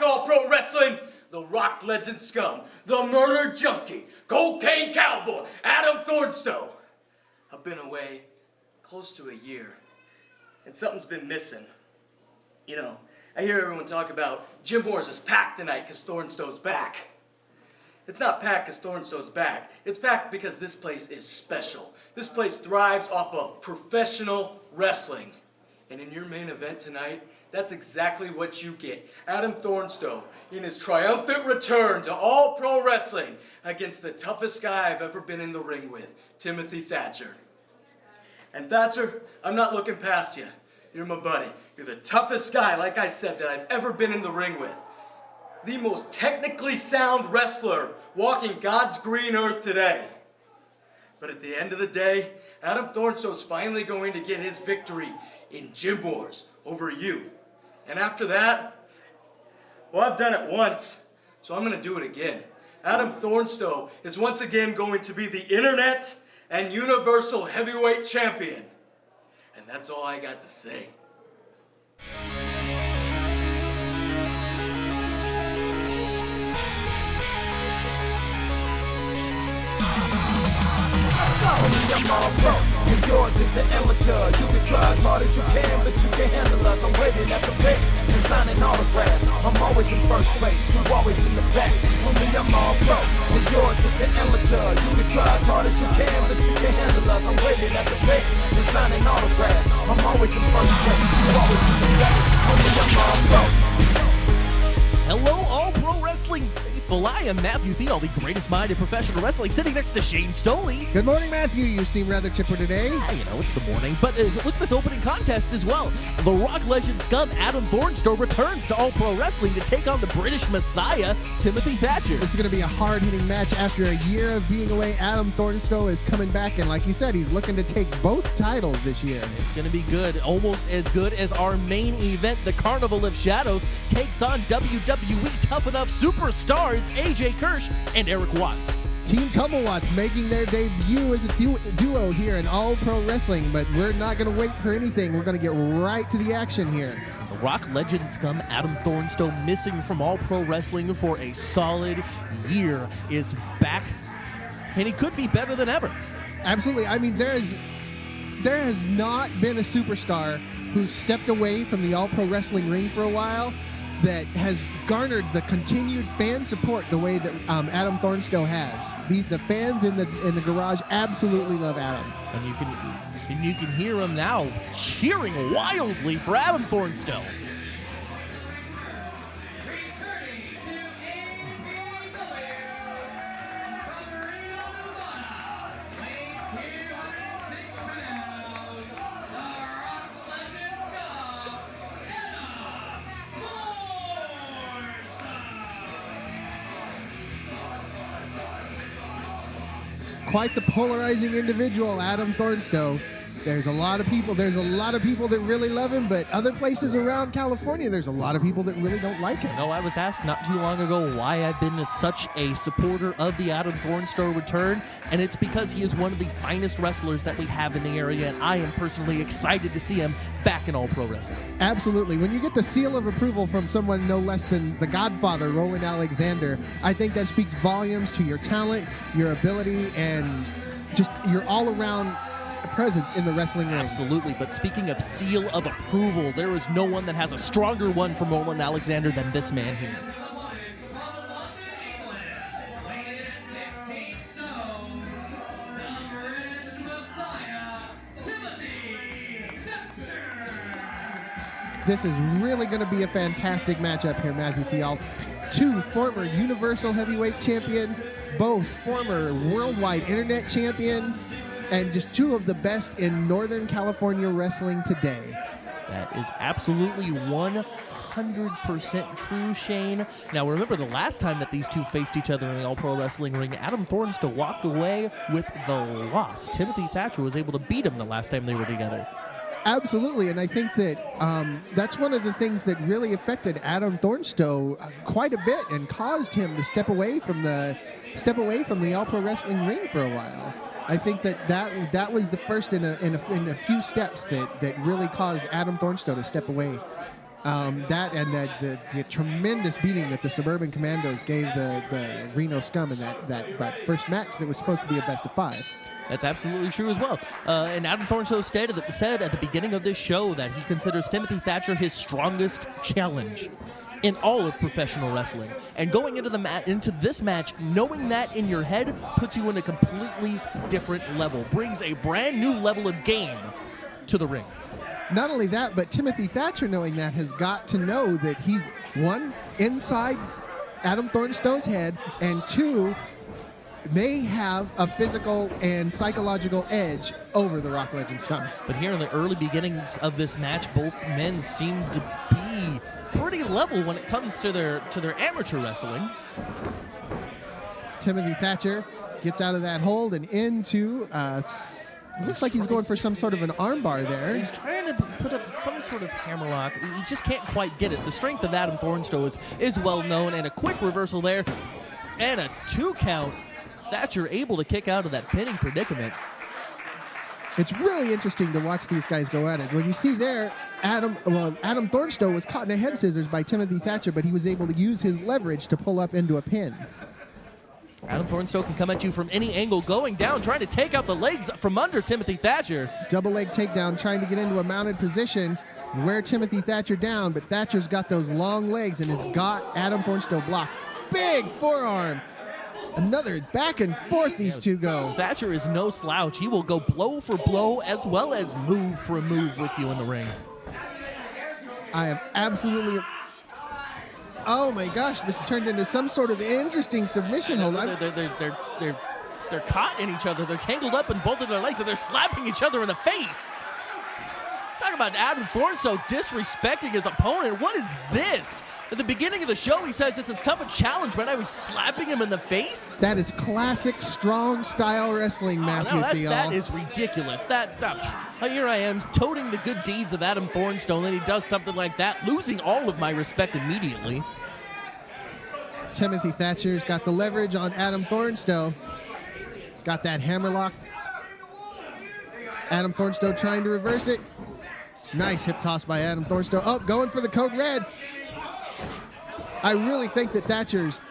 All Pro Wrestling, the rock legend scum, the murder junkie, cocaine cowboy, Adam Thornstowe. I've been away close to a year, and something's been missing. You know, I hear everyone talk about Jim Moore's is packed tonight because Thornstowe's back. It's not packed because Thornstowe's back. It's packed because this place is special. This place thrives off of professional wrestling. And in your main event tonight, that's exactly what you get. Adam Thornstowe in his triumphant return to All Pro Wrestling against the toughest guy I've ever been in the ring with, Timothy Thatcher. And Thatcher, I'm not looking past you. You're my buddy. You're the toughest guy, like I said, that I've ever been in the ring with. The most technically sound wrestler walking God's green earth today. But at the end of the day, Adam Thornstowe's finally going to get his victory in Jim Moore's over you. And after that, well, I've done it once, so I'm going to do it again. Adam Thornstowe is once again going to be the Internet and Universal Heavyweight Champion. And that's all I got to say. I'm all pro, and you're just an amateur. You can try as hard as you can, but you can't handle us. I'm waiting at the bench and signing autographs. I'm always in first place, you always in the back. Homie, I'm all pro, and you're just an amateur. You can try as hard as you can, but you can't handle us. I'm waiting at the bench and signing autographs. I'm always in first place, you always in the back. Homie, I'm all pro. Hello, All Pro Wrestling faithful. I am Matthew Theall, the greatest mind in professional wrestling, sitting next to Shane STOLI. Good morning, Matthew. You seem rather chipper today. Yeah, you know, it's the morning. But look at this opening contest as well. The Rock Legend scum Adam Thornstowe returns to All Pro Wrestling to take on the British Messiah, Timothy Thatcher. This is going to be a hard-hitting match. After a year of being away, Adam Thornstowe is coming back, and like you said, he's looking to take both titles this year. It's going to be good, almost as good as our main event. The Carnival of Shadows takes on WWE Tough Enough superstars AJ Kirsch and Eric Watts. Team TumbleWatts making their debut as a duo here in All Pro Wrestling, but we're not going to wait for anything. We're going to get right to the action here. The Rock Legend scum Adam Thornstowe, missing from All Pro Wrestling for a solid year, is back, and he could be better than ever. Absolutely. I mean, there has not been a superstar who's stepped away from the All Pro Wrestling ring for a while that has garnered the continued fan support the way that Adam Thornstowe has. The fans in the garage absolutely love Adam. And you can hear him now cheering wildly for Adam Thornstowe. Quite the polarizing individual, Adam Thornstowe. There's a lot of people that really love him, but other places around California, there's a lot of people that really don't like him. No, I was asked not too long ago why I've been such a supporter of the Adam Thornstowe return, and it's because he is one of the finest wrestlers that we have in the area, and I am personally excited to see him back in All Pro Wrestling. Absolutely. When you get the seal of approval from someone no less than the Godfather, Roland Alexander, I think that speaks volumes to your talent, your ability, and just your all-around presence in the wrestling ring. Absolutely, but speaking of seal of approval, there is no one that has a stronger one from Roland Alexander than this man here. This is really going to be a fantastic matchup here, Matthew Theall. Two former Universal Heavyweight Champions, both former Worldwide Internet Champions, and just two of the best in Northern California wrestling today. That is absolutely 100% true, Shane. Now, remember the last time that these two faced each other in the All Pro Wrestling ring, Adam Thornstowe walked away with the loss. Timothy Thatcher was able to beat him the last time they were together. Absolutely, and I think that that's one of the things that really affected Adam Thornstowe quite a bit and caused him to step away from the All Pro Wrestling ring for a while. I think that was the first in a few steps that really caused Adam Thornstowe to step away. That and the tremendous beating that the Suburban Commandos gave the Reno Scum in that first match that was supposed to be a best of 5. That's absolutely true as well. And Adam Thornstowe said at the beginning of this show that he considers Timothy Thatcher his strongest challenge in all of professional wrestling. And going into this match, knowing that in your head puts you in a completely different level, brings a brand new level of game to the ring. Not only that, but Timothy Thatcher, knowing that, has got to know that he's, one, inside Adam Thornstowe's head, and two, may have a physical and psychological edge over the Rock Legend Scum. But here in the early beginnings of this match, both men seem to be pretty level when it comes to their amateur wrestling. Timothy Thatcher gets out of that hold and into looks like he's going for some sort of an armbar there. He's trying to put up some sort of hammerlock. He just can't quite get it. The strength of Adam Thornstowe is well known, and a quick reversal there, and a 2 count. Thatcher able to kick out of that pinning predicament. It's really interesting to watch these guys go at it. When you see there, Adam Thornstowe was caught in a head scissors by Timothy Thatcher, but he was able to use his leverage to pull up into a pin. Adam Thornstowe can come at you from any angle, going down, trying to take out the legs from under Timothy Thatcher. Double leg takedown, trying to get into a mounted position, wear Timothy Thatcher down, but Thatcher's got those long legs and has got Adam Thornstowe blocked. Big forearm. Another back and forth these two go. Thatcher is no slouch. He will go blow for blow as well as move for move with you in the ring. I am absolutely... Oh my gosh, this turned into some sort of interesting submission hold. They're caught in each other. They're tangled up in both of their legs, and they're slapping each other in the face. Talk about Adam Thornstowe disrespecting his opponent. What is this? At the beginning of the show, he says it's as tough a challenge, but now he's slapping him in the face? That is classic strong style wrestling, Matthew Theall. That is ridiculous. Here I am toting the good deeds of Adam Thornstowe, and then he does something like that, losing all of my respect immediately. Timothy Thatcher's got the leverage on Adam Thornstowe. Got that hammerlock. Adam Thornstowe trying to reverse it. Nice hip toss by Adam Thornstowe. Oh, going for the code red. I really think that Thatcher's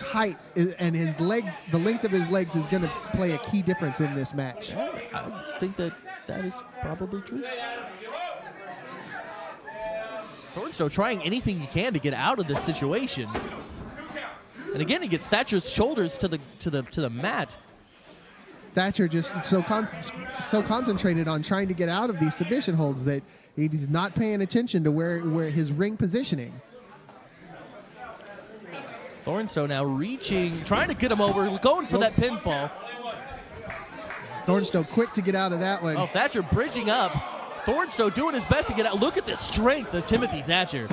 height and his leg, the length of his legs, is going to play a key difference in this match. I think that is probably true. Thornstowe trying anything he can to get out of this situation. And again, he gets Thatcher's shoulders to the mat. Thatcher just so concentrated on trying to get out of these submission holds that he's not paying attention to where his ring positioning. Thornstowe now reaching, trying to get him over, going for that pinfall. Thornstowe quick to get out of that one. Oh, Thatcher bridging up. Thornstowe doing his best to get out. Look at the strength of Timothy Thatcher.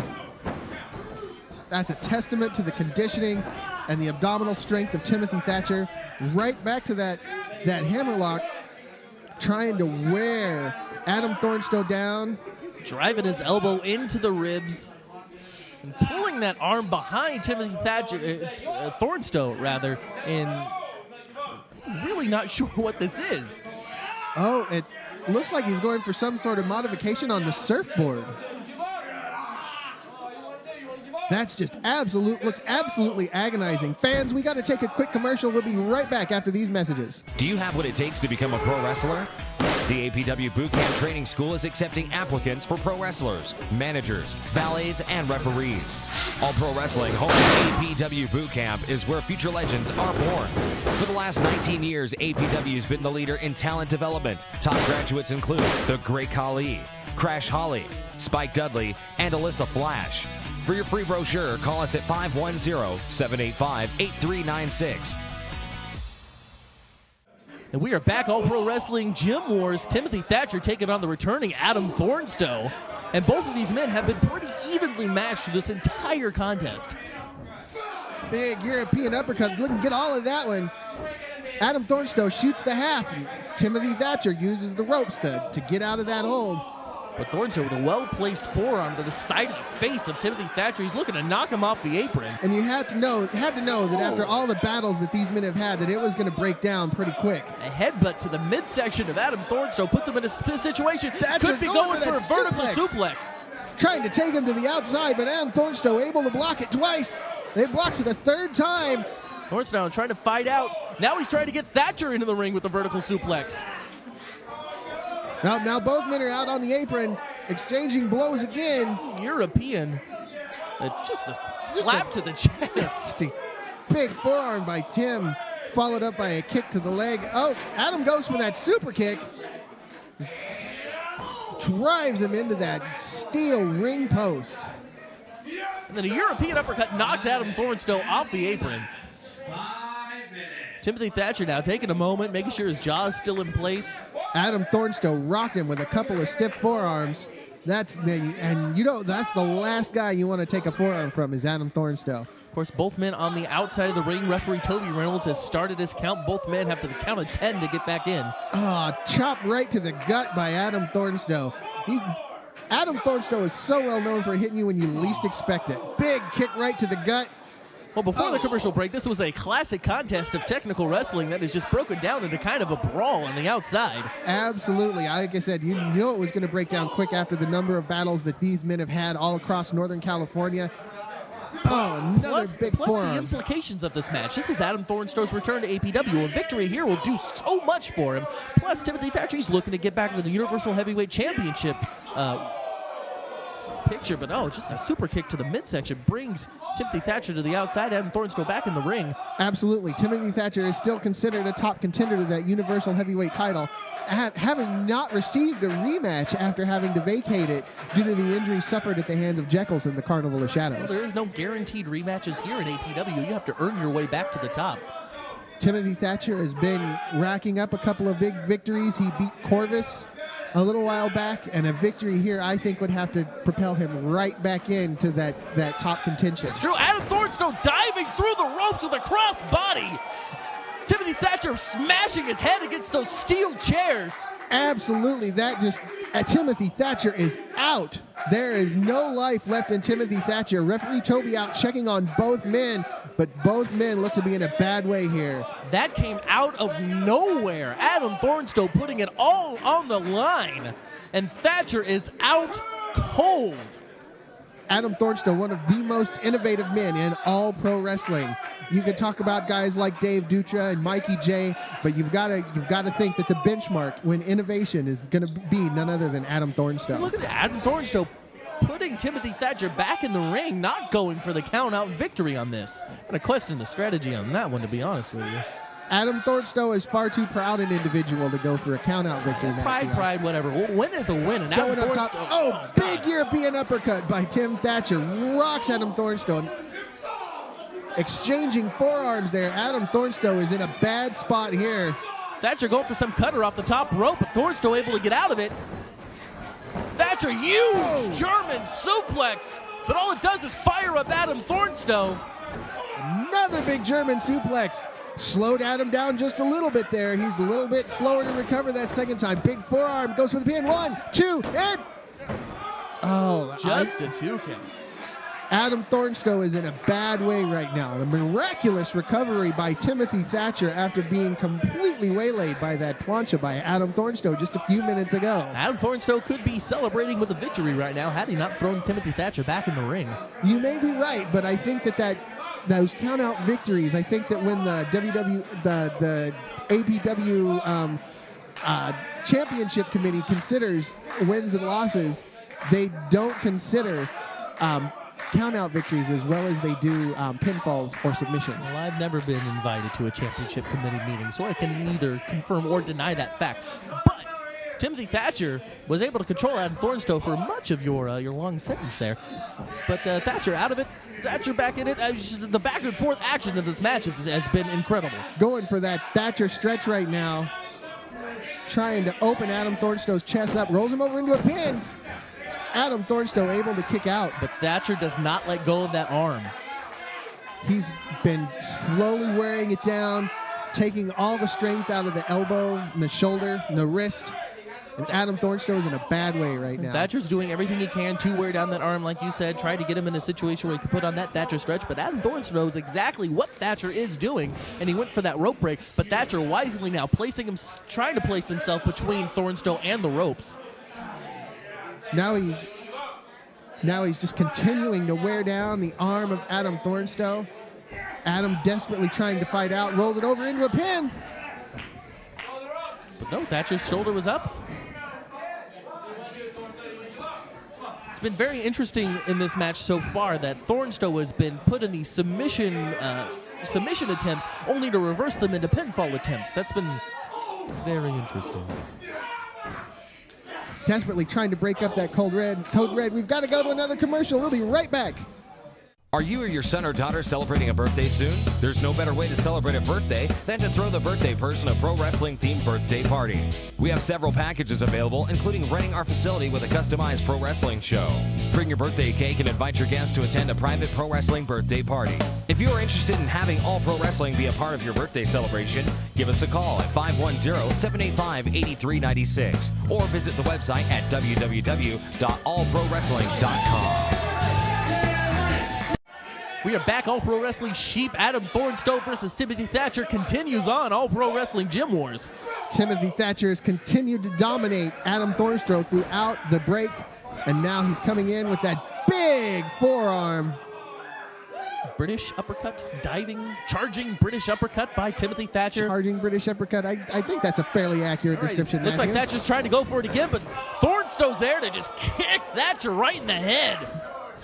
That's a testament to the conditioning and the abdominal strength of Timothy Thatcher. Right back to that hammerlock, trying to wear Adam Thornstowe down. Driving his elbow into the ribs. And pulling that arm behind Timothy Thatcher, Thornstowe rather, and really not sure what this is. Oh, it looks like he's going for some sort of modification on the surfboard. That's just looks absolutely agonizing. Fans, we got to take a quick commercial. We'll be right back after these messages. Do you have what it takes to become a pro wrestler? The APW Bootcamp Training School is accepting applicants for pro wrestlers, managers, valets, and referees. All Pro Wrestling home APW Bootcamp is where future legends are born. For the last 19 years, APW has been the leader in talent development. Top graduates include The Great Khali, Crash Holly, Spike Dudley, and Alyssa Flash. For your free brochure, call us at 510-785-8396. And we are back, All Pro Wrestling Gym Wars. Timothy Thatcher taking on the returning Adam Thornstowe. And both of these men have been pretty evenly matched through this entire contest. Big European uppercut. Look and get all of that one. Adam Thornstowe shoots the half. And Timothy Thatcher uses the ropes to get out of that hold. But Thornstowe with a well-placed forearm to the side of the face of Timothy Thatcher. He's looking to knock him off the apron. And you had to know that after all the battles that these men have had, that it was going to break down pretty quick. A headbutt to the midsection of Adam Thornstowe puts him in a situation. Thatcher could be going for a vertical suplex. suplex. trying to take him to the outside, but Adam Thornstowe able to block it twice. They blocks it a third time. Thornstowe trying to fight out. Now he's trying to get Thatcher into the ring with the vertical suplex. Now both men are out on the apron, exchanging blows again. European. Just a slap to the chest. Just a big forearm by Tim, followed up by a kick to the leg. Oh, Adam goes for that super kick. Drives him into that steel ring post. And then a European uppercut knocks Adam Thornstowe off the apron. Timothy Thatcher now taking a moment, making sure his jaw is still in place. Adam Thornstowe rocked him with a couple of stiff forearms. That's the last guy you want to take a forearm from is Adam Thornstowe. Of course, both men on the outside of the ring. Referee Toby Reynolds has started his count. Both men have to the count of 10 to get back in. Chopped right to the gut by Adam Thornstowe. Adam Thornstowe is so well known for hitting you when you least expect it. Big kick right to the gut. Well, before the commercial break, this was a classic contest of technical wrestling that is just broken down into kind of a brawl on the outside. Absolutely. Like I said, you know it was going to break down quick after the number of battles that these men have had all across Northern California. Another big forearm. The implications of this match. This is Adam Thornstowe's return to APW. A victory here will do so much for him. Plus, Timothy Thatcher, he's looking to get back into the Universal Heavyweight Championship picture, but just a super kick to the midsection brings Timothy Thatcher to the outside. Adam Thornstowe back in the ring. Absolutely. Timothy Thatcher is still considered a top contender to that Universal Heavyweight title, having not received a rematch after having to vacate it due to the injury suffered at the hands of Jekyll's in the Carnival of Shadows. There is no guaranteed rematches here in APW. You have to earn your way back to the top. Timothy Thatcher has been racking up a couple of big victories. He beat Corvus a little while back, and a victory here I think would have to propel him right back into that top contention. It's true. Adam Thornstowe diving through the ropes with a cross body. Timothy Thatcher smashing his head against those steel chairs. Absolutely. Timothy Thatcher is out. There is no life left in Timothy Thatcher. Referee Toby out checking on both men, but both men look to be in a bad way here. That came out of nowhere. Adam Thornstowe putting it all on the line, and Thatcher is out cold. Adam Thornstowe, one of the most innovative men in all pro wrestling. You could talk about guys like Dave Dutra and Mikey J, but you've got to think that the benchmark when innovation is going to be none other than Adam Thornstowe. Look at Adam Thornstowe putting Timothy Thatcher back in the ring, not going for the count-out victory on this. I'm going to question the strategy on that one, to be honest with you. Adam Thornstowe is far too proud an individual to go for a count-out victory match. Pride, whatever. Win is a win. And going Adam up top. Big European uppercut by Tim Thatcher. Rocks Adam Thornstowe. Exchanging forearms there. Adam Thornstowe is in a bad spot here. Thatcher going for some cutter off the top rope, but Thornstowe able to get out of it. Thatcher, huge German suplex, but all it does is fire up Adam Thornstowe. Another big German suplex. Slowed Adam down just a little bit there. He's a little bit slower to recover that second time. Big forearm, goes for the pin. 1, 2, and... Just a 2 count. Adam Thornstowe is in a bad way right now. A miraculous recovery by Timothy Thatcher after being completely waylaid by that plancha by Adam Thornstowe just a few minutes ago. Adam Thornstowe could be celebrating with a victory right now had he not thrown Timothy Thatcher back in the ring. You may be right, but I think that those count-out victories, I think that when the the APW Championship Committee considers wins and losses, they don't consider count-out victories as well as they do pinfalls or submissions. Well, I've never been invited to a championship committee meeting, so I can neither confirm or deny that fact. But Timothy Thatcher was able to control Adam Thornstowe for much of your long sentence there. But Thatcher out of it. Thatcher back in it. The back and forth action of this match has been incredible. Going for that Thatcher stretch right now. Trying to open Adam Thornstowe's chest up. Rolls him over into a pin. Adam Thornstowe able to kick out. But Thatcher does not let go of that arm. He's been slowly wearing it down, taking all the strength out of the elbow and the shoulder and the wrist. And Adam Thornstowe is in a bad way right now. Thatcher's doing everything he can to wear down that arm, like you said, try to get him in a situation where he can put on that Thatcher stretch. But Adam Thornstowe knows exactly what Thatcher is doing, and he went for that rope break. But Thatcher wisely now trying to place himself between Thornstowe and the ropes. Now he's Now he's just continuing to wear down the arm of Adam Thornstowe. Adam desperately trying to fight out, rolls it over into a pin. But no, Thatcher's shoulder was up. It's been very interesting in this match so far that Thornstowe has been put in these submission attempts only to reverse them into pinfall attempts. That's been very interesting. Desperately trying to break up that Code Red. Code Red, we've got to go to another commercial. We'll be right back. Are you or your son or daughter celebrating a birthday soon? There's no better way to celebrate a birthday than to throw the birthday person a pro wrestling themed birthday party. We have several packages available, including renting our facility with a customized pro wrestling show. Bring your birthday cake and invite your guests to attend a private pro wrestling birthday party. If you are interested in having All Pro Wrestling be a part of your birthday celebration, give us a call at 510-785-8396 or visit the website at www.allprowrestling.com. We are back. All Pro Wrestling Sheep Adam Thornstowe versus Timothy Thatcher continues on All Pro Wrestling Gym Wars. Timothy Thatcher has continued to dominate Adam Thornstowe throughout the break, and now he's coming in with that big forearm. British uppercut, diving, charging British uppercut by Timothy Thatcher. Charging British uppercut. I think that's a fairly accurate description. Looks like Matthew. Thatcher's trying to go for it again, but Thornstowe's there to just kick Thatcher right in the head.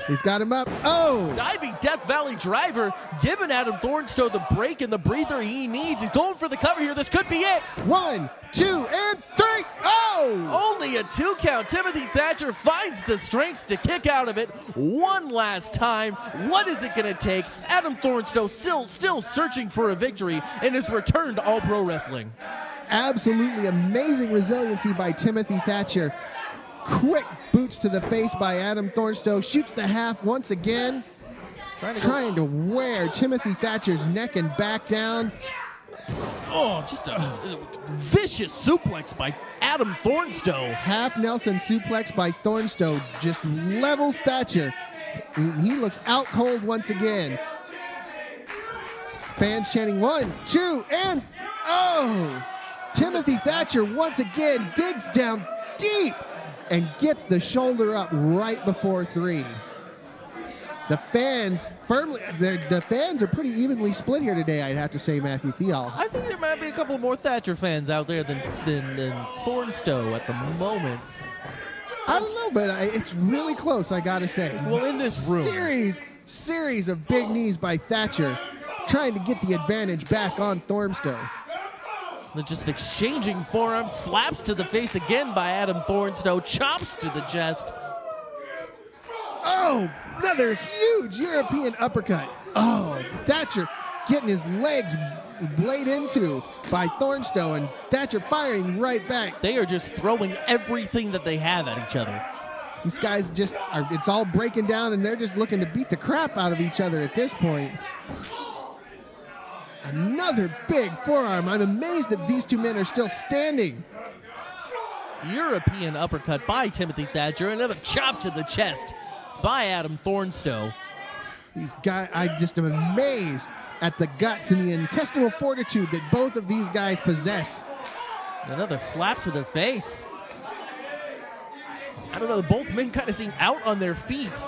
He's got him up. Oh! Diving Death Valley driver, giving Adam Thornstowe the break and the breather he needs. He's going for the cover here. This could be it. 1, 2, and 3. Oh! Only a 2 count. Timothy Thatcher finds the strength to kick out of it one last time. What is it going to take? Adam Thornstowe still searching for a victory in his return to All Pro Wrestling. Absolutely amazing resiliency by Timothy Thatcher. Quick boots to the face by Adam Thornstowe. Shoots the half once again. Trying to wear Timothy Thatcher's neck and back down. Oh, just a vicious suplex by Adam Thornstowe. Half Nelson suplex by Thornstowe just levels Thatcher. He looks out cold once again. Fans chanting 1, 2, and oh! Timothy Thatcher once again digs down deep and gets the shoulder up right before 3. The fans the fans are pretty evenly split here today, I'd have to say, Matthew Theall. I think there might be a couple more Thatcher fans out there than Thornstowe at the moment. I don't know, but it's really close, I gotta say. Well, in this room. Series of big knees by Thatcher, trying to get the advantage back on Thornstowe. They're just exchanging forearms, slaps to the face again by Adam Thornstowe, chops to the chest. Oh, another huge European uppercut. Oh, Thatcher getting his legs laid into by Thornstowe, and Thatcher firing right back. They are just throwing everything that they have at each other. These guys it's all breaking down, and they're just looking to beat the crap out of each other at this point. Another big forearm. I'm amazed that these two men are still standing. European uppercut by Timothy Thatcher. Another chop to the chest by Adam Thornstowe. These guys, I just am amazed at the guts and the intestinal fortitude that both of these guys possess. Another slap to the face. I don't know, both men kind of seem out on their feet.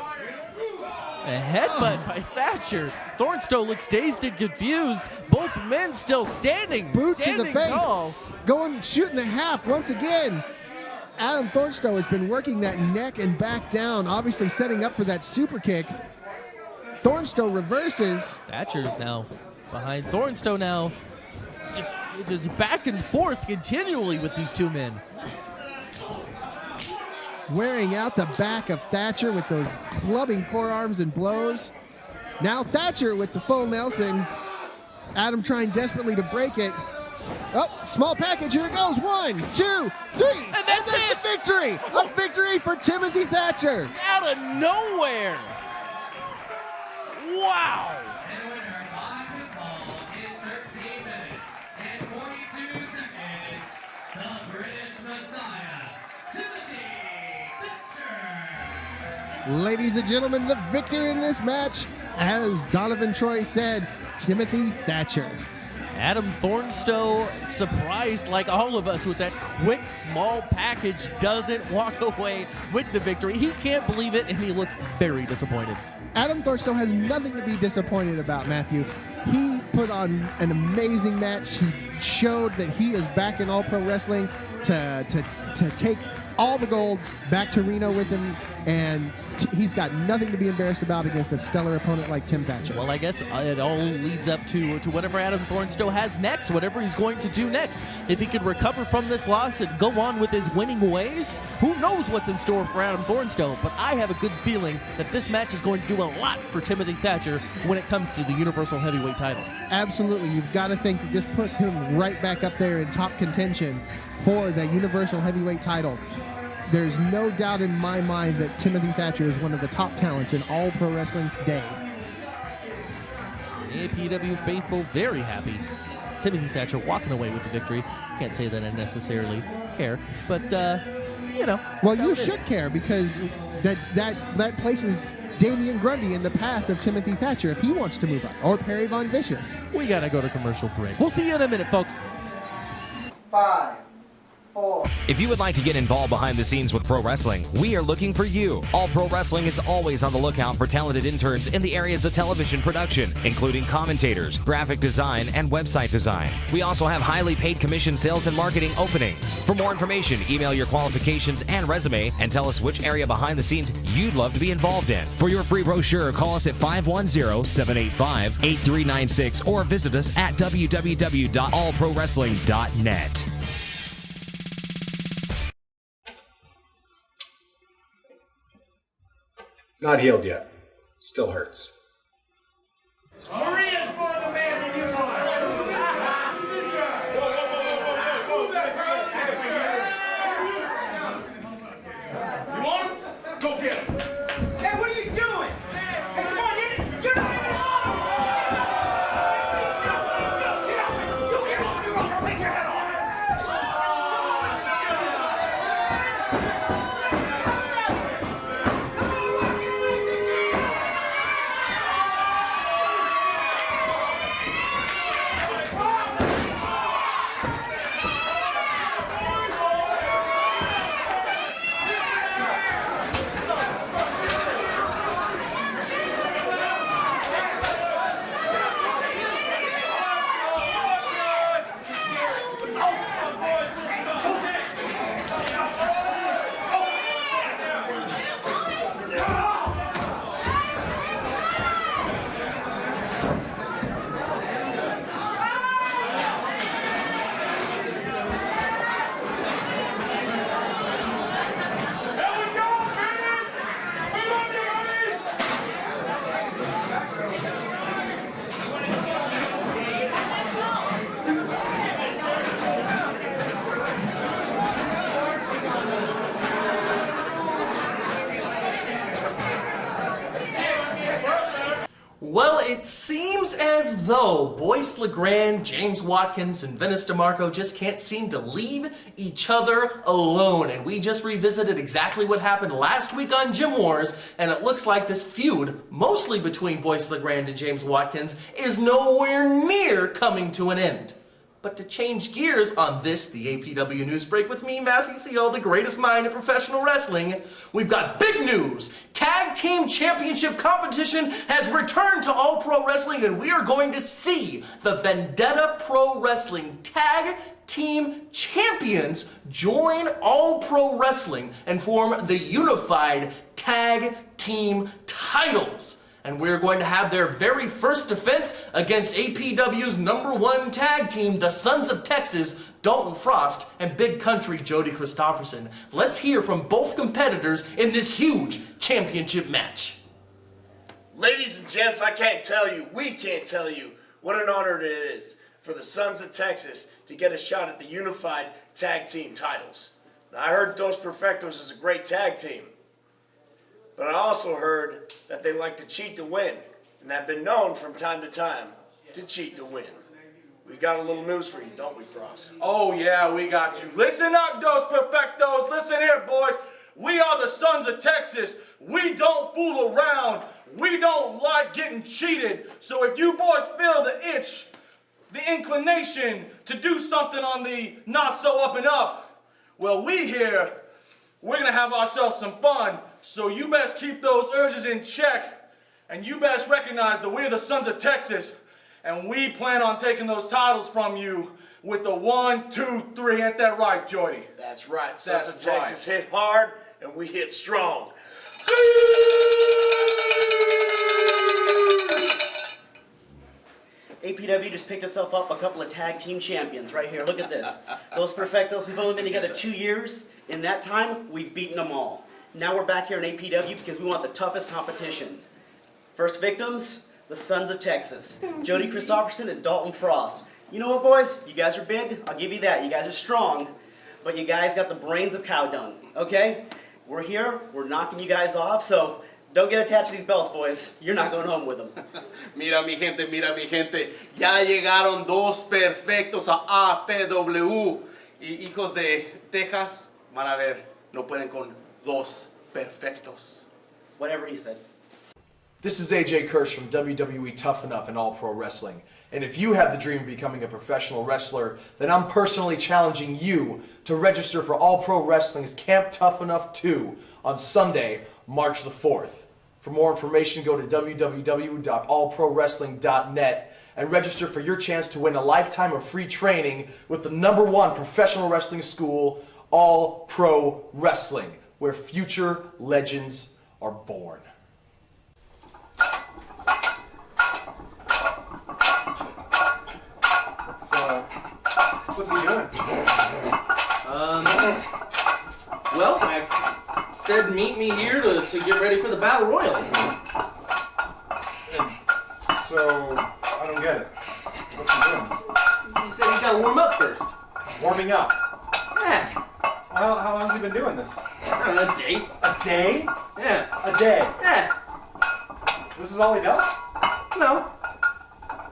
A headbutt by Thatcher. Thornstowe looks dazed and confused. Both men still standing. Boot to the face. Tall. Shooting the half once again. Adam Thornstowe has been working that neck and back down, obviously setting up for that super kick. Thornstowe reverses. Thatcher's now behind Thornstowe now. It's just back and forth continually with these two men. Wearing out the back of Thatcher with those clubbing forearms and blows. Now Thatcher with the full Nelson. Adam trying desperately to break it. Oh, small package. Here it goes. 1, 2, 3. And that's it. A victory. A victory for Timothy Thatcher. Out of nowhere. Wow. Ladies and gentlemen, the victor in this match, as Donovan Troy said, Timothy Thatcher. Adam Thornstowe, surprised like all of us with that quick, small package, doesn't walk away with the victory. He can't believe it, and he looks very disappointed. Adam Thornstowe has nothing to be disappointed about, Matthew. He put on an amazing match. He showed that he is back in All Pro Wrestling to take all the gold back to Reno with him, and he's got nothing to be embarrassed about against a stellar opponent like Tim Thatcher. Well, I guess it all leads up to whatever Adam Thornstowe has next, whatever he's going to do next. If he could recover from this loss and go on with his winning ways, who knows what's in store for Adam Thornstowe, but I have a good feeling that this match is going to do a lot for Timothy Thatcher when it comes to the Universal Heavyweight title. Absolutely. You've got to think that this puts him right back up there in top contention for the Universal Heavyweight title. There's no doubt in my mind that Timothy Thatcher is one of the top talents in all pro wrestling today. The APW faithful very happy. Timothy Thatcher walking away with the victory. Can't say that I necessarily care, but you know. Well, you should care, because that places Damian Grundy in the path of Timothy Thatcher if he wants to move up, or Perry Von Vicious. We gotta go to commercial break. We'll see you in a minute, folks. 5, 4. If you would like to get involved behind the scenes with pro wrestling, we are looking for you. All Pro Wrestling is always on the lookout for talented interns in the areas of television production, including commentators, graphic design, and website design. We also have highly paid commission sales and marketing openings. For more information, email your qualifications and resume and tell us which area behind the scenes you'd love to be involved in. For your free brochure, call us at 510-785-8396 or visit us at www.allprowrestling.net. Not healed yet. Still hurts. Maria's more of a man than you are. You want him? Go get him. Hey, what are you doing? Hey, come on, you're not even on! Get off me! You get off me, or I'll take your head off! Well, it seems as though Boyce LeGrand, James Watkins, and Venice DeMarco just can't seem to leave each other alone. And we just revisited exactly what happened last week on Gym Wars, and it looks like this feud, mostly between Boyce LeGrand and James Watkins, is nowhere near coming to an end. But to change gears on this, the APW News Break with me, Matthew Theall, the greatest mind in professional wrestling, we've got big news. Tag Team Championship competition has returned to All Pro Wrestling, and we are going to see the Vendetta Pro Wrestling Tag Team Champions join All Pro Wrestling and form the unified Tag Team titles. And we're going to have their very first defense against APW's #1 tag team, the Sons of Texas, Dalton Frost, and Big Country Jody Christopherson. Let's hear from both competitors in this huge championship match. Ladies and gents, I can't tell you, we can't tell you what an honor it is for the Sons of Texas to get a shot at the unified tag team titles. Now, I heard Dos Perfectos is a great tag team. But I also heard that they like to cheat to win, and have been known from time to time to cheat to win. We got a little news for you, don't we, Frost? Oh yeah, we got you. Listen up, Dos Perfectos. Listen here, boys. We are the Sons of Texas. We don't fool around. We don't like getting cheated. So if you boys feel the itch the inclination to do something on the not so up and up, well, we here, we're gonna have ourselves some fun, so you best keep those urges in check, and you best recognize that we're the Sons of Texas, and we plan on taking those titles from you with the 1, 2, 3. Ain't that right, Jordy? That's right. Sons of That's Texas right. hit hard, and we hit strong. APW just picked itself up a couple of tag team champions right here. Look at this. Those Perfectos, we've only been together 2 years. In that time, we've beaten them all. Now we're back here in APW because we want the toughest competition. First victims, the Sons of Texas. Jody Christopherson and Dalton Frost. You know what, boys? You guys are big. I'll give you that. You guys are strong. But you guys got the brains of cow dung, okay? We're here. We're knocking you guys off, so don't get attached to these belts, boys. You're not going home with them. Mira mi gente, ya llegaron dos perfectos a APW. Y hijos de Texas, van a ver, no pueden con dos perfectos. Whatever he said. This is AJ Kirsch from WWE Tough Enough and All Pro Wrestling. And if you have the dream of becoming a professional wrestler, then I'm personally challenging you to register for All Pro Wrestling's Camp Tough Enough 2 on Sunday, March the 4th. For more information, go to www.allprowrestling.net and register for your chance to win a lifetime of free training with the #1 professional wrestling school, All Pro Wrestling, where future legends are born. What's he doing? Well, I said meet me here to get ready for the Battle Royal. So, I don't get it. What's he doing? He said he's got to warm up first. He's warming up. Yeah. How long has he been doing this? I don't know, a day. A day? Yeah. A day? Yeah. This is all he does? No.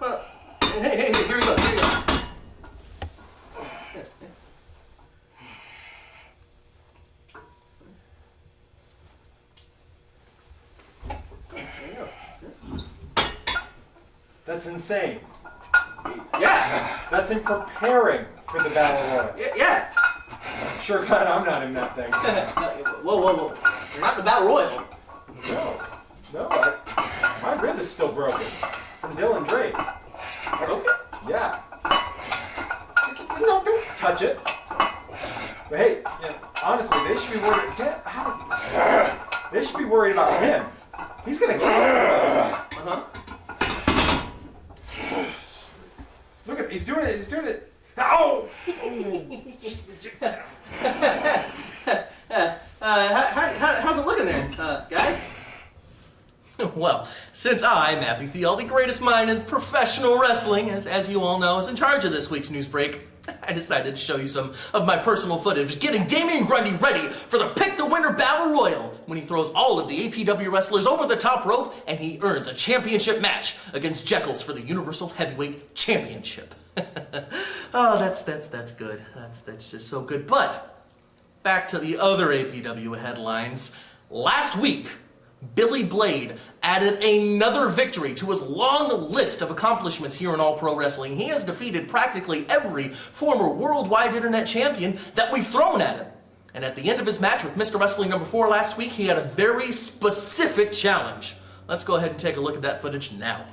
Well, hey, here we go, here we go. That's insane. Yeah. That's in preparing for the Battle Royal. Yeah. I'm sure glad I'm not in that thing. Whoa. You're not in the Battle Royal. No, my rib is still broken from Dylan Drake. Broken? Yeah. No, don't touch it. But hey, honestly, they should be worried. They should be worried about him. He's gonna kill somebody. Look at him. He's doing it. Ow! How's it looking there, guy? Well, since I, Matthew Theall, the greatest mind in professional wrestling, as you all know, is in charge of this week's news break, I decided to show you some of my personal footage getting Damian Grundy ready for the Pick the Winner Battle Royal when he throws all of the APW wrestlers over the top rope and he earns a championship match against Jekyll's for the Universal Heavyweight Championship. Oh, that's good. That's just so good. But back to the other APW headlines. Last week, Billy Blade added another victory to his long list of accomplishments here in All Pro Wrestling. He has defeated practically every former worldwide internet champion that we've thrown at him. And at the end of his match with Mr. Wrestling number 4 last week, he had a very specific challenge. Let's go ahead and take a look at that footage now.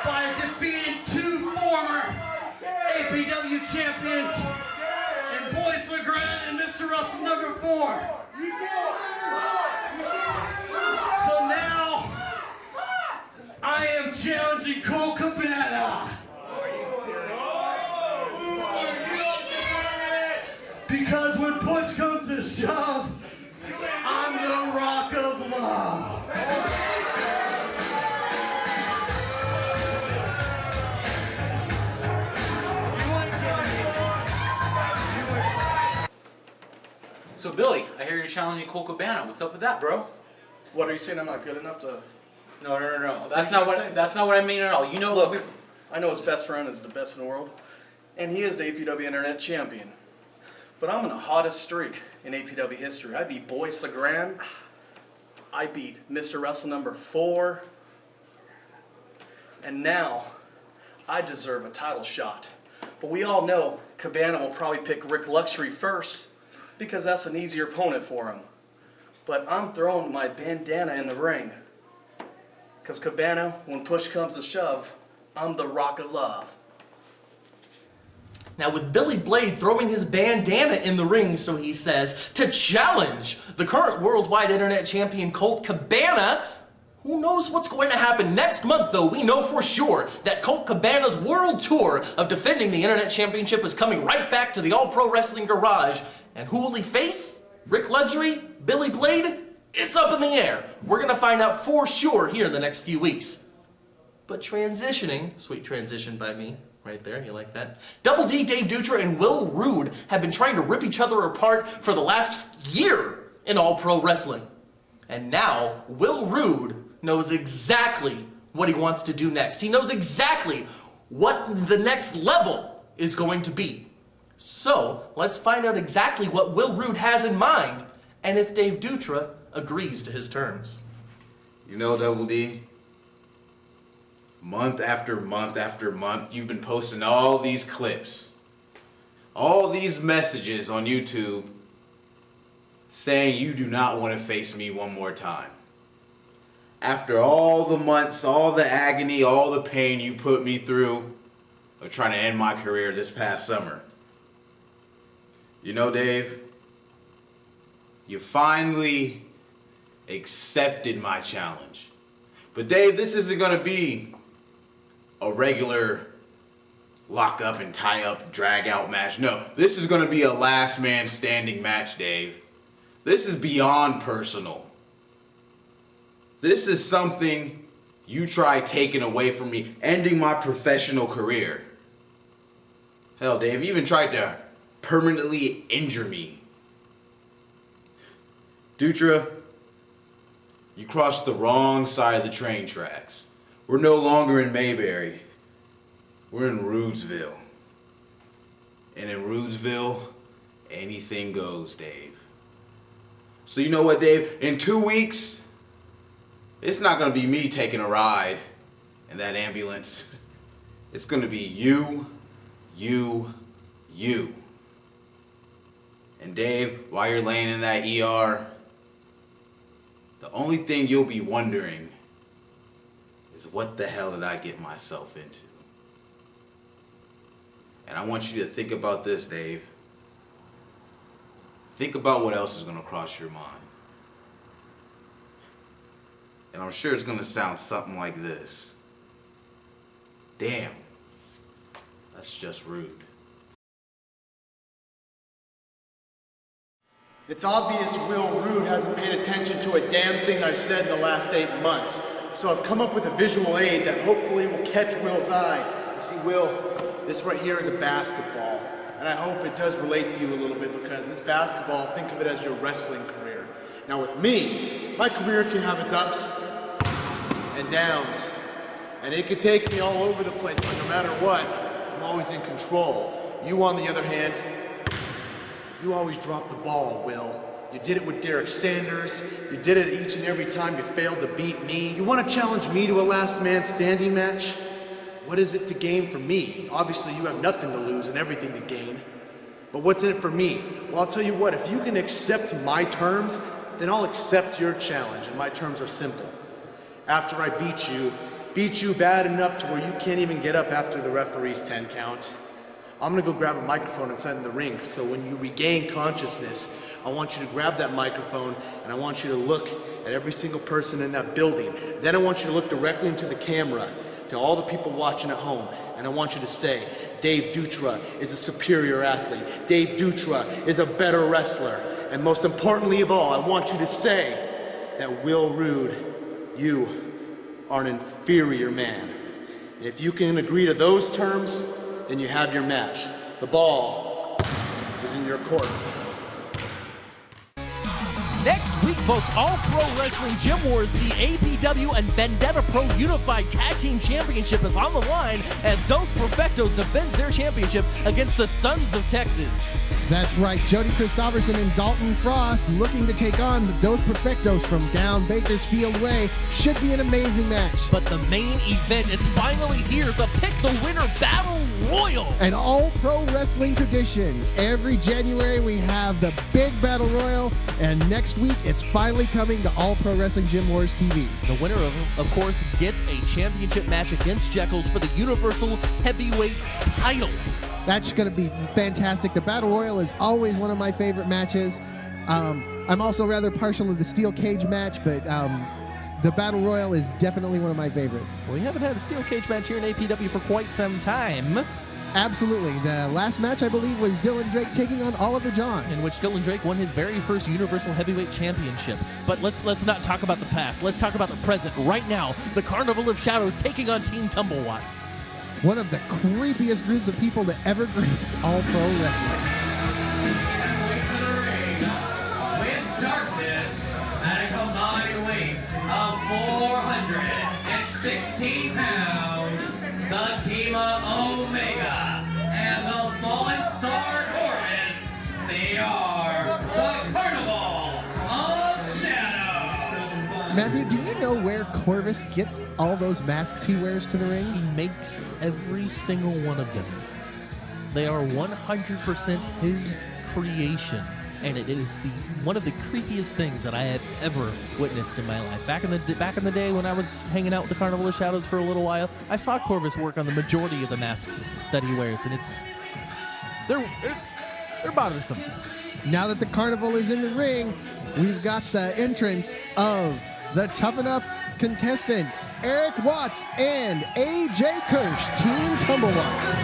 by defeating 2 former APW champions in Boyce LeGrand and Mr. Russell number 4. So now I am challenging Cole Cabana. Because when push comes to shove, I'm the Rock of Love. So Billy, I hear you're challenging Cole Cabana. What's up with that, bro? What, are you saying I'm not good enough to... No. That's not what I mean at all. You know, Look, I know his best friend is the best in the world, and he is the APW Internet Champion. But I'm in the hottest streak in APW history. I beat Boyce LeGrand. I beat Mr. Russell number 4. And now, I deserve a title shot. But we all know Cabana will probably pick Rick Luxury first, because that's an easier opponent for him. But I'm throwing my bandana in the ring. Because Cabana, when push comes to shove, I'm the Rock of Love. Now with Billy Blade throwing his bandana in the ring, so he says, to challenge the current worldwide internet champion Colt Cabana, who knows what's going to happen next month though? We know for sure that Colt Cabana's world tour of defending the internet championship is coming right back to the All Pro Wrestling Garage. And who will he face? Rick Luxury? Billy Blade? It's up in the air. We're gonna find out for sure here in the next few weeks. But transitioning, sweet transition by me, right there, you like that? Double D, Dave Dutra, and Will Rude have been trying to rip each other apart for the last year in All Pro Wrestling. And now, Will Rude knows exactly what he wants to do next. He knows exactly what the next level is going to be. So, let's find out exactly what Will Rude has in mind, and if Dave Dutra agrees to his terms. You know, Double D, month after month after month, you've been posting all these clips, all these messages on YouTube saying you do not want to face me one more time. After all the months, all the agony, all the pain you put me through of trying to end my career this past summer. You know, Dave, you finally accepted my challenge. But Dave, this isn't going to be a regular lock up and tie up, drag out match. No, this is going to be a last man standing match, Dave. This is beyond personal. This is something you tried taking away from me, ending my professional career. Hell, Dave, you even tried to permanently injure me. Dutra, you crossed the wrong side of the train tracks. We're no longer in Mayberry. We're in Rudesville. And in Rudesville, anything goes, Dave. So you know what, Dave? In 2 weeks, it's not going to be me taking a ride in that ambulance. It's going to be you. And Dave, while you're laying in that ER, the only thing you'll be wondering is what the hell did I get myself into? And I want you to think about this, Dave. Think about what else is going to cross your mind. And I'm sure it's going to sound something like this. Damn, that's just rude. It's obvious Will Rude hasn't paid attention to a damn thing I've said in the last 8 months. So I've come up with a visual aid that hopefully will catch Will's eye. You see, Will, this right here is a basketball. And I hope it does relate to you a little bit because this basketball, think of it as your wrestling career. Now with me, my career can have its ups and downs. And it can take me all over the place, but no matter what, I'm always in control. You, on the other hand, you always drop the ball, Will. You did it with Derek Sanders. You did it each and every time you failed to beat me. You want to challenge me to a last man standing match? What is it to gain for me? Obviously, you have nothing to lose and everything to gain. But what's in it for me? Well, I'll tell you what, if you can accept my terms, then I'll accept your challenge, and my terms are simple. After I beat you, beat you bad enough to where you can't even get up after the referee's 10 count. I'm gonna go grab a microphone inside in the ring, so when you regain consciousness, I want you to grab that microphone and I want you to look at every single person in that building. Then I want you to look directly into the camera, to all the people watching at home, and I want you to say, Dave Dutra is a superior athlete. Dave Dutra is a better wrestler. And most importantly of all, I want you to say that Will Rude, you are an inferior man. And if you can agree to those terms, then you have your match. The ball is in your court. Next week, folks, All Pro Wrestling Gym Wars, the APW and Vendetta Pro Unified Tag Team Championship is on the line as Dos Perfectos defends their championship against the Sons of Texas. That's right, Jody Christopherson and Dalton Frost looking to take on the Dos Perfectos from down Bakersfield Way. Should be an amazing match. But the main event, it's finally here, the Pick the Winner Battle Royal. An all-pro wrestling tradition. Every January we have the big Battle Royal, and next week it's finally coming to All Pro Wrestling Gym Wars TV. The winner, of course, gets a championship match against Jekyll's for the Universal Heavyweight title. That's going to be fantastic. The Battle Royal is always one of my favorite matches. I'm also rather partial to the Steel Cage match, but the Battle Royal is definitely one of my favorites. We haven't had a Steel Cage match here in APW for quite some time. Absolutely. The last match, I believe, was Dylan Drake taking on Oliver John, in which Dylan Drake won his very first Universal Heavyweight Championship. But let's not talk about the past. Let's talk about the present. Right now, the Carnival of Shadows taking on Team TumbleWatts. One of the creepiest groups of people to ever grace All Pro Wrestling. With darkness at a combined weight of 416 pounds, the team of Omega and the Fallen Star Corvus, they are the Carnival of Shadows. Matthew, do you know where Corvus gets all those masks he wears to the ring? He makes every single one of them. They are 100% his creation, and it is one of the creepiest things that I have ever witnessed in my life. Back in the day when I was hanging out with the Carnival of Shadows for a little while, I saw Corvus work on the majority of the masks that he wears, and they're bothersome. Now that the Carnival is in the ring, we've got the entrance of the Tough Enough contestants, Eric Watts and AJ Kirsch, Team TumbleWatts.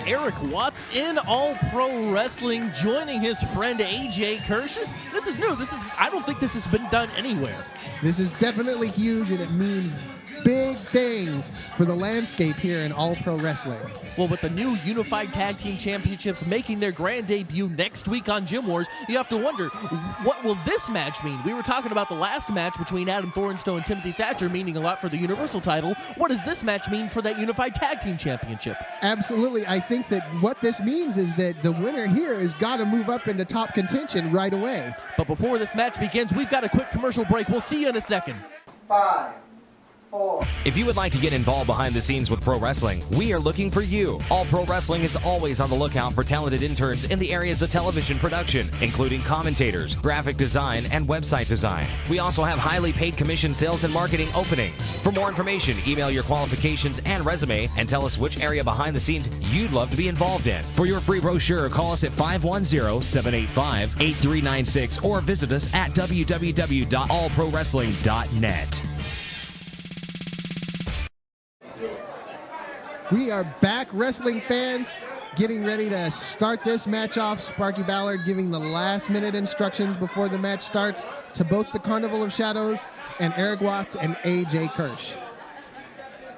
Eric Watts in All Pro Wrestling, joining his friend AJ Kirsch. This is new. I don't think this has been done anywhere. This is definitely huge, and it means big things for the landscape here in All Pro Wrestling. Well, with the new Unified Tag Team Championships making their grand debut next week on Gym Wars, you have to wonder, what will this match mean? We were talking about the last match between Adam Thornstowe and Timothy Thatcher meaning a lot for the Universal title. What does this match mean for that Unified Tag Team Championship? Absolutely. I think that what this means is that the winner here has got to move up into top contention right away. But before this match begins, we've got a quick commercial break. We'll see you in a second. 5, 4. If you would like to get involved behind the scenes with pro wrestling, we are looking for you. All Pro Wrestling is always on the lookout for talented interns in the areas of television production, including commentators, graphic design, and website design. We also have highly paid commission sales and marketing openings. For more information, email your qualifications and resume and tell us which area behind the scenes you'd love to be involved in. For your free brochure, call us at 510-785-8396 or visit us at www.allprowrestling.net. We are back, wrestling fans, getting ready to start this match off. Sparky Ballard giving the last-minute instructions before the match starts to both the Carnival of Shadows and Eric Watts and AJ Kirsch.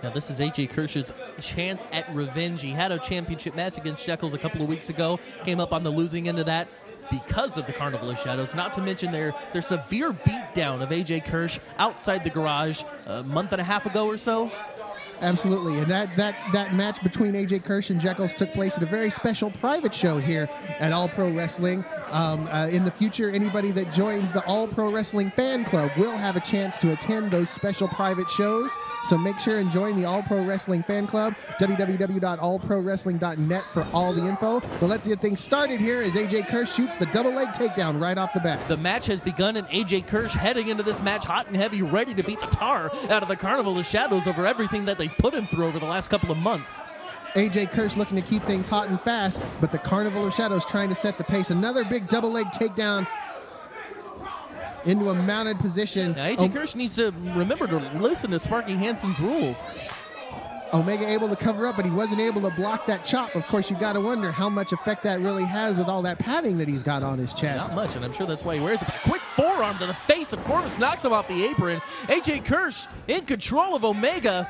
Now, this is AJ Kirsch's chance at revenge. He had a championship match against Shekels a couple of weeks ago, came up on the losing end of that because of the Carnival of Shadows, not to mention their severe beatdown of AJ Kirsch outside the garage a month and a half ago or so. Absolutely, and that match between AJ Kirsch and Jekyll took place at a very special private show here at All Pro Wrestling. In the future, anybody that joins the All Pro Wrestling fan club will have a chance to attend those special private shows. So make sure and join the All Pro Wrestling fan club, www.allprowrestling.net for all the info. But let's get things started here as AJ Kirsch shoots the double leg takedown right off the bat. The match has begun, and AJ Kirsch heading into this match hot and heavy, ready to beat the tar out of the Carnival of Shadows over everything that they put him through over the last couple of months. AJ Kirsch looking to keep things hot and fast, but the Carnival of Shadows trying to set the pace. Another big double leg takedown into a mounted position. Now, AJ Kirsch needs to remember to listen to Sparky Hansen's rules. Omega able to cover up, but he wasn't able to block that chop. Of course, you got to wonder how much effect that really has with all that padding that he's got on his chest. Not much, and I'm sure that's why he wears it. But a quick forearm to the face of Corvus knocks him off the apron. AJ Kirsch in control of Omega.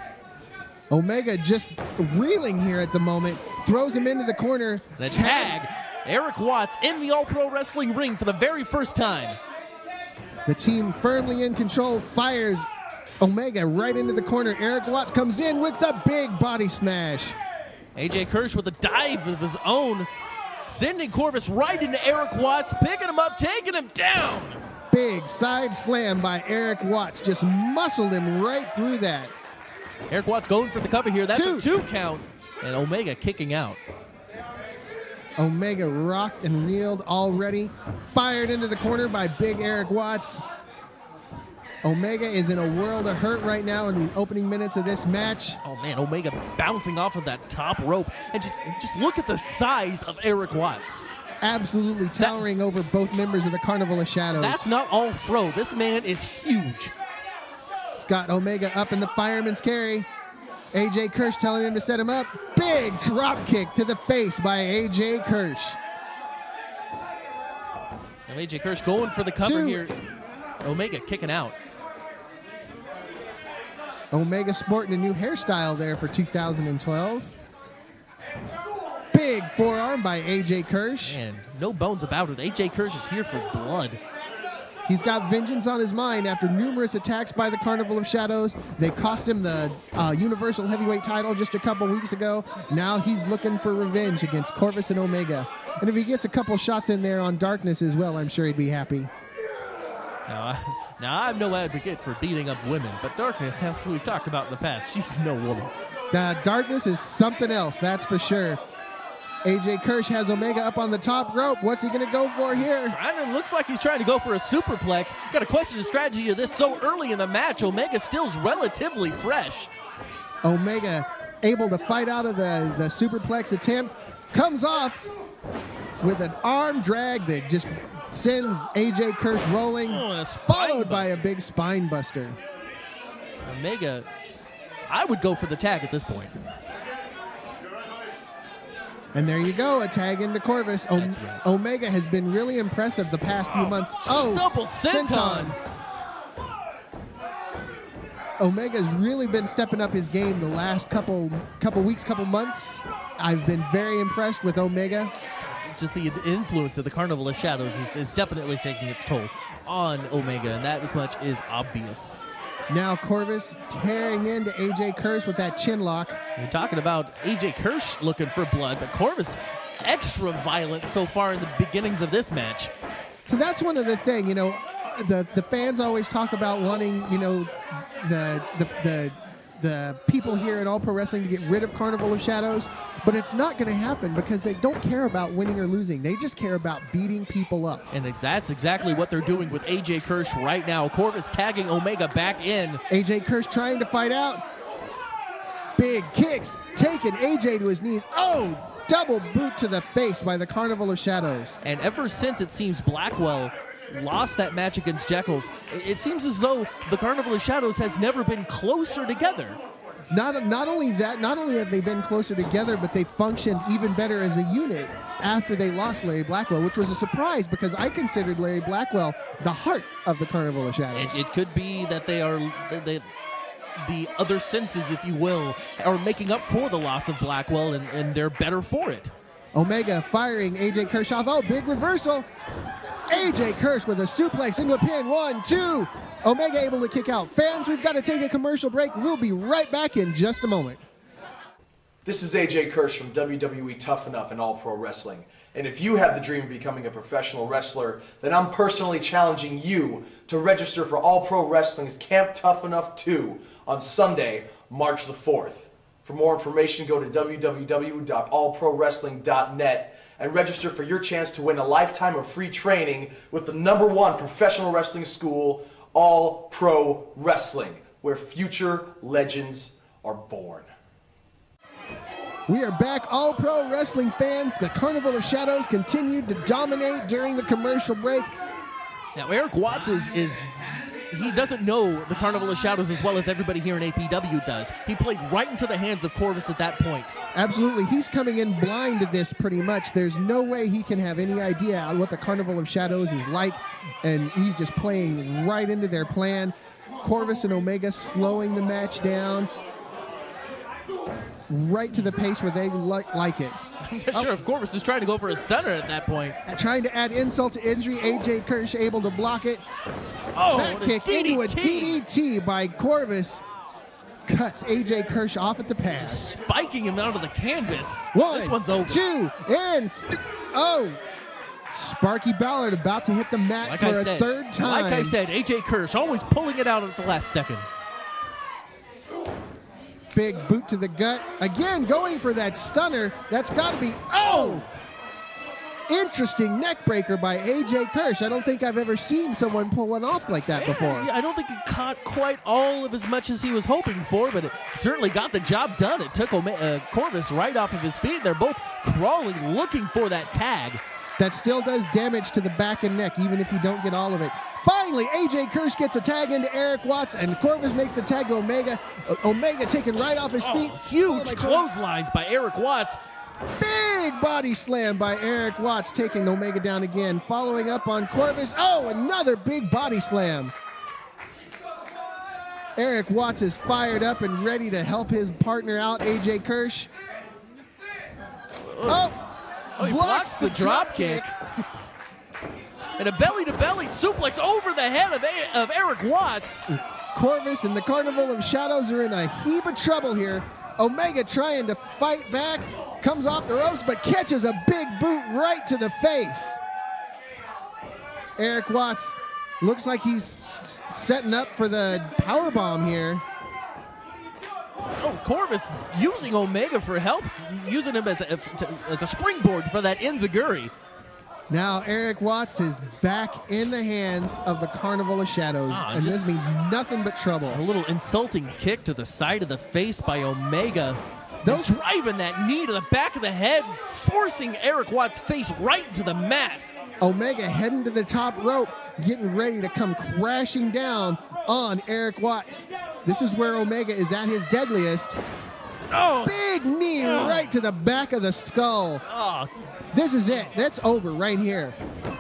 Omega just reeling here at the moment, throws him into the corner. The tag. Eric Watts in the All Pro Wrestling ring for the very first time. The team firmly in control, fires Omega right into the corner. Eric Watts comes in with the big body smash. AJ Kirsch with a dive of his own, sending Corvus right into Eric Watts, picking him up, taking him down. Big side slam by Eric Watts, just muscled him right through that. Eric Watts going for the cover here. That's a 2 count, and Omega kicking out. Omega rocked and reeled already, fired into the corner by big Eric Watts. Omega is in a world of hurt right now in the opening minutes of this match. Oh man, Omega bouncing off of that top rope, and just look at the size of Eric Watts. Absolutely towering over both members of the Carnival of Shadows. That's not all throw. This man is huge. Got Omega up in the fireman's carry. AJ Kirsch telling him to set him up. Big drop kick to the face by AJ Kirsch. Now AJ Kirsch going for the cover here. Omega kicking out. Omega sporting a new hairstyle there for 2012. Big forearm by AJ Kirsch. And no bones about it. AJ Kirsch is here for blood. He's got vengeance on his mind after numerous attacks by the Carnival of Shadows. They cost him the Universal Heavyweight title just a couple weeks ago. Now he's looking for revenge against Corvus and Omega. And if he gets a couple shots in there on Darkness as well, I'm sure he'd be happy. Now I'm no advocate for beating up women, but Darkness, as we've talked about in the past, she's no woman. Darkness is something else, that's for sure. AJ Kirsch has Omega up on the top rope. What's he going to go for here? Looks like he's trying to go for a superplex. Got to question the strategy of this so early in the match. Omega still's relatively fresh. Omega able to fight out of the superplex attempt. Comes off with an arm drag that just sends AJ Kirsch rolling. Followed by a big spine buster. Omega, I would go for the tag at this point. And there you go, a tag into Corvus. Omega has been really impressive the past few months. Double senton. Omega's really been stepping up his game the last couple weeks, couple months. I've been very impressed with Omega. Just the influence of the Carnival of Shadows is definitely taking its toll on Omega, and that as much is obvious. Now Corvus tearing into AJ Kirsch with that chin lock. We're talking about AJ Kirsch looking for blood, but Corvus extra violent so far in the beginnings of this match. So that's one of the things, the fans always talk about wanting, the people here at All Pro Wrestling to get rid of Carnival of Shadows, but it's not going to happen because they don't care about winning or losing. They just care about beating people up. And that's exactly what they're doing with AJ Kirsch right now. Corvus tagging Omega back in. AJ Kirsch trying to fight out. Big kicks, taking AJ to his knees. Oh, double boot to the face by the Carnival of Shadows. And ever since it seems Blackwell lost that match against Jekyll's, it seems as though the Carnival of Shadows has never been closer together. Not only have they been closer together, but they functioned even better as a unit after they lost Larry Blackwell, which was a surprise because I considered Larry Blackwell the heart of the Carnival of Shadows. It could be that they are the other senses, if you will, are making up for the loss of Blackwell, and they're better for it. Omega firing AJ Kirsch off. Oh, big reversal. AJ Kirsch with a suplex into a pin. 1, 2. Omega able to kick out. Fans, we've got to take a commercial break. We'll be right back in just a moment. This is AJ Kirsch from WWE Tough Enough and All Pro Wrestling. And if you have the dream of becoming a professional wrestler, then I'm personally challenging you to register for All Pro Wrestling's Camp Tough Enough 2 on Sunday, March the 4th. For more information, go to www.allprowrestling.net and register for your chance to win a lifetime of free training with the #1 professional wrestling school, All Pro Wrestling, where future legends are born. We are back, All Pro Wrestling fans. The Carnival of Shadows continued to dominate during the commercial break. Now, Eric Watts he doesn't know the Carnival of Shadows as well as everybody here in APW does. He played right into the hands of Corvus at that point. Absolutely. He's coming in blind to this pretty much. There's no way he can have any idea what the Carnival of Shadows is like, and he's just playing right into their plan. Corvus and Omega slowing the match down right to the pace where they like it. I'm not sure if Corvus is trying to go for a stunner at that point. Trying to add insult to injury. AJ Kirsch able to block it. Oh, back kick into a DDT by Corvus. Cuts AJ Kirsch off at the pass. Spiking him out of the canvas. This one's over. 2, and Sparky Ballard about to hit the mat for a third time. Like I said, AJ Kirsch always pulling it out at the last second. Big boot to the gut. Again, going for that stunner. That's got to be... Interesting neck breaker by AJ Kirsch. I don't think I've ever seen someone pull one off like that before. Yeah, I don't think he caught quite all of as much as he was hoping for, but it certainly got the job done. It took Corvus right off of his feet. They're both crawling, looking for that tag. That still does damage to the back and neck, even if you don't get all of it. Finally, AJ Kirsch gets a tag into Eric Watts, and Corvus makes the tag to Omega. Omega taken right off his feet. Huge clotheslines by Eric Watts. Big body slam by Eric Watts, taking Omega down again. Following up on Corvus. Another big body slam. Eric Watts is fired up and ready to help his partner out, AJ Kirsch. He blocks the drop kick. And a belly-to-belly suplex over the head of Eric Watts. Corvus and the Carnival of Shadows are in a heap of trouble here. Omega trying to fight back. Comes off the ropes, but catches a big boot right to the face. Eric Watts looks like he's setting up for the powerbomb here. Corvus using Omega for help, using him as a springboard for that enziguri. Now Eric Watts is back in the hands of the Carnival of Shadows, and this means nothing but trouble. A little insulting kick to the side of the face by Omega. Driving that knee to the back of the head, forcing Eric Watts' face right into the mat. Omega heading to the top rope, getting ready to come crashing down on Eric Watts. This is where Omega is at his deadliest. Big knee right to the back of the skull. This is it. That's over right here.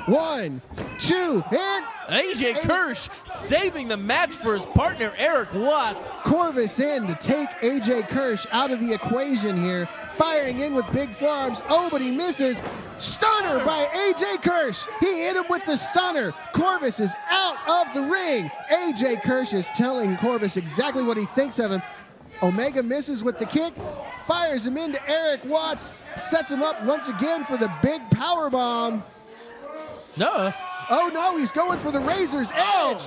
1, 2, and... AJ Kirsch saving the match for his partner, Eric Watts. Corvus in to take AJ Kirsch out of the equation here. Firing in with big forearms. But he misses. Stunner by AJ Kirsch. He hit him with the stunner. Corvus is out of the ring. AJ Kirsch is telling Corvus exactly what he thinks of him. Omega misses with the kick, fires him into Eric Watts, sets him up once again for the big power bomb. No. No, he's going for the Razor's Edge.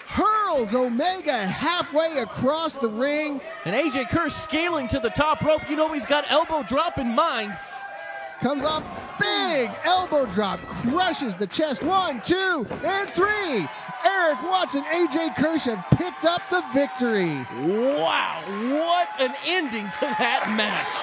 Hurls Omega halfway across the ring. And AJ Kirsch scaling to the top rope. You know he's got elbow drop in mind. Comes off, big elbow drop, crushes the chest. 1, 2, and 3. Eric Watts and AJ Kirsch have picked up the victory. Wow, what an ending to that match.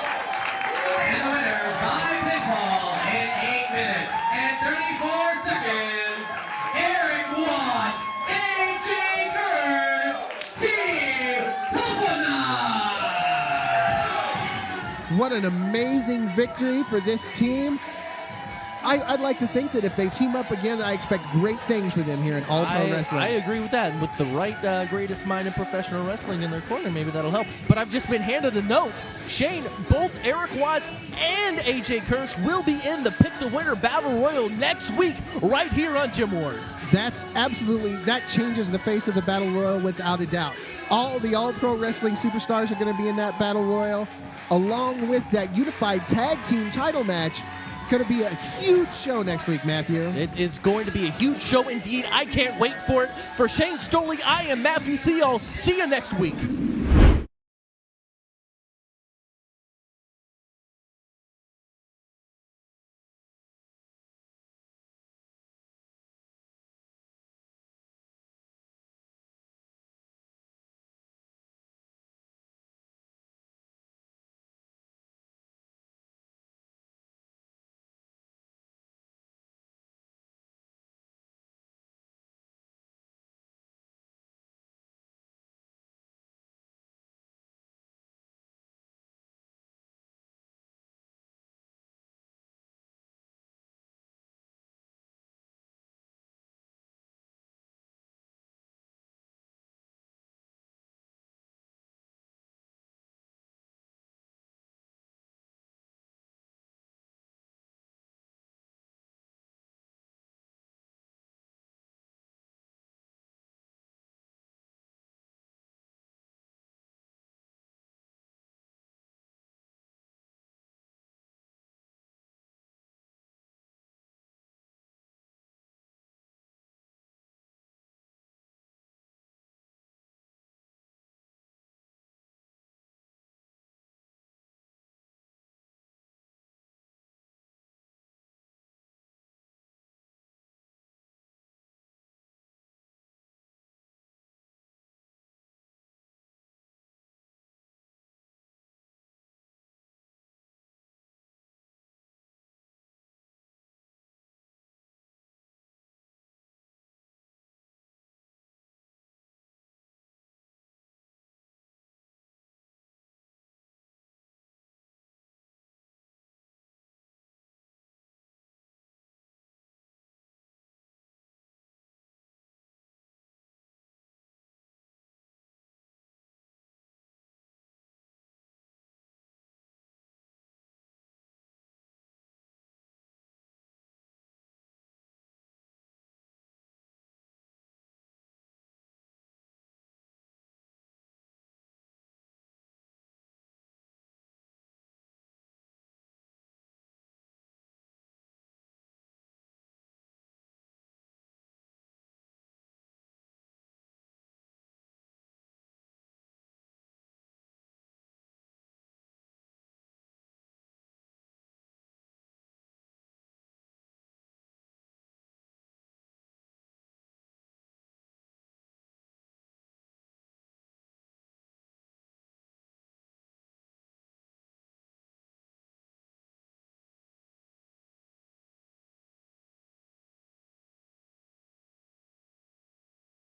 And the winners by pinfall in 8 minutes and 34 seconds, Eric Watts, AJ Kirsch, Team TumbleWatts. What an amazing victory for this team. I'd like to think that if they team up again, I expect great things for them here in All Pro Wrestling. I agree with that. And with the right greatest mind in professional wrestling in their corner, maybe that'll help. But I've just been handed a note. Shane, both Eric Watts and AJ Kirsch will be in the Pick the Winner Battle Royal next week right here on Gym Wars. That's absolutely, that changes the face of the Battle Royal without a doubt. All the All Pro Wrestling superstars are going to be in that Battle Royal, along with that unified tag team title match. It's going to be a huge show next week, Matthew. It's going to be a huge show indeed. I can't wait for it. For Shane STOLI, I am Matthew Theall. See you next week.